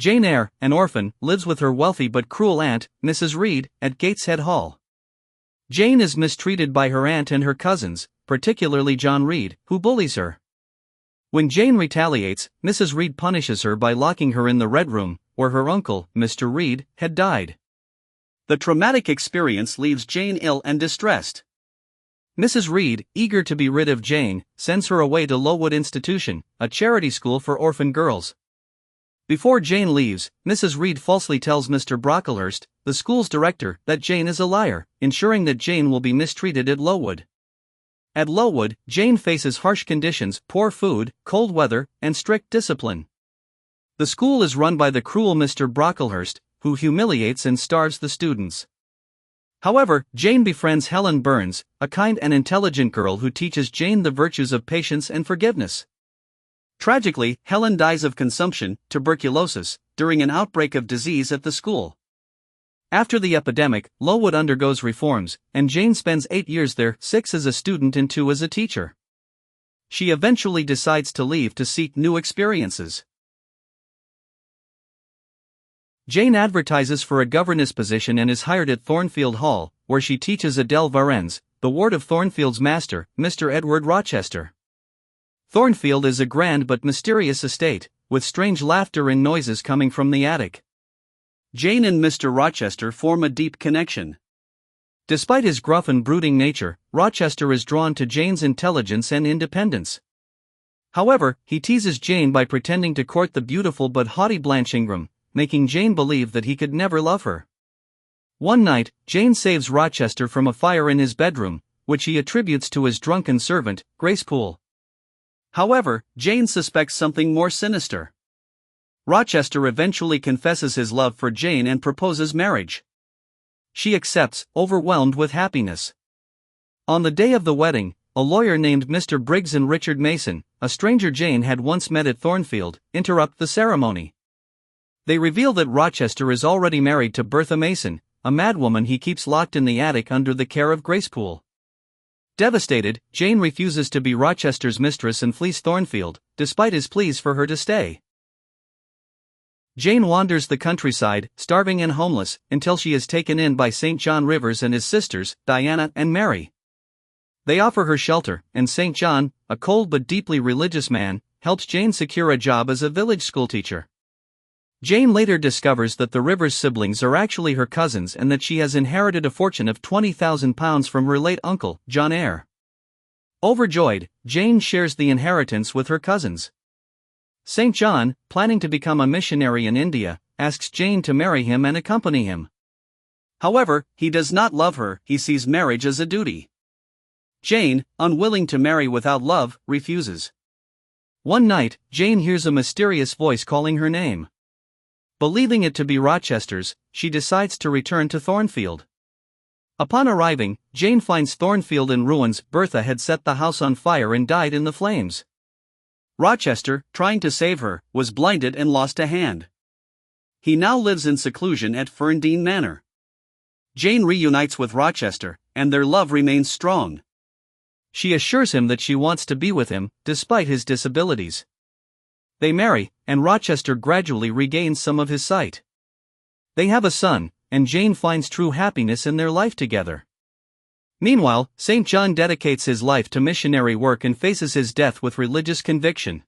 Jane Eyre, an orphan, lives with her wealthy but cruel aunt, Mrs. Reed, at Gateshead Hall. Jane is mistreated by her aunt and her cousins, particularly John Reed, who bullies her. When Jane retaliates, Mrs. Reed punishes her by locking her in the Red Room, where her uncle, Mr. Reed, had died. The traumatic experience leaves Jane ill and distressed. Mrs. Reed, eager to be rid of Jane, sends her away to Lowood Institution, a charity school for orphan girls. Before Jane leaves, Mrs. Reed falsely tells Mr. Brocklehurst, the school's director, that Jane is a liar, ensuring that Jane will be mistreated at Lowood. At Lowood, Jane faces harsh conditions, poor food, cold weather, and strict discipline. The school is run by the cruel Mr. Brocklehurst, who humiliates and starves the students. However, Jane befriends Helen Burns, a kind and intelligent girl who teaches Jane the virtues of patience and forgiveness. Tragically, Helen dies of consumption, tuberculosis, during an outbreak of disease at the school. After the epidemic, Lowood undergoes reforms, and Jane spends 8 years there, 6 as a student and 2 as a teacher. She eventually decides to leave to seek new experiences. Jane advertises for a governess position and is hired at Thornfield Hall, where she teaches Adele Varennes, the ward of Thornfield's master, Mr. Edward Rochester. Thornfield is a grand but mysterious estate, with strange laughter and noises coming from the attic. Jane and Mr. Rochester form a deep connection. Despite his gruff and brooding nature, Rochester is drawn to Jane's intelligence and independence. However, he teases Jane by pretending to court the beautiful but haughty Blanche Ingram, making Jane believe that he could never love her. One night, Jane saves Rochester from a fire in his bedroom, which he attributes to his drunken servant, Grace Poole. However, Jane suspects something more sinister. Rochester eventually confesses his love for Jane and proposes marriage. She accepts, overwhelmed with happiness. On the day of the wedding, a lawyer named Mr. Briggs and Richard Mason, a stranger Jane had once met at Thornfield, interrupt the ceremony. They reveal that Rochester is already married to Bertha Mason, a madwoman he keeps locked in the attic under the care of Grace Poole. Devastated, Jane refuses to be Rochester's mistress and flees Thornfield, despite his pleas for her to stay. Jane wanders the countryside, starving and homeless, until she is taken in by St. John Rivers and his sisters, Diana and Mary. They offer her shelter, and St. John, a cold but deeply religious man, helps Jane secure a job as a village schoolteacher. Jane later discovers that the Rivers siblings are actually her cousins and that she has inherited a fortune of £20,000 from her late uncle, John Eyre. Overjoyed, Jane shares the inheritance with her cousins. St. John, planning to become a missionary in India, asks Jane to marry him and accompany him. However, he does not love her, he sees marriage as a duty. Jane, unwilling to marry without love, refuses. One night, Jane hears a mysterious voice calling her name. Believing it to be Rochester's, she decides to return to Thornfield. Upon arriving, Jane finds Thornfield in ruins. Bertha had set the house on fire and died in the flames. Rochester, trying to save her, was blinded and lost a hand. He now lives in seclusion at Ferndean Manor. Jane reunites with Rochester, and their love remains strong. She assures him that she wants to be with him, despite his disabilities. They marry, and Rochester gradually regains some of his sight. They have a son, and Jane finds true happiness in their life together. Meanwhile, St. John dedicates his life to missionary work and faces his death with religious conviction.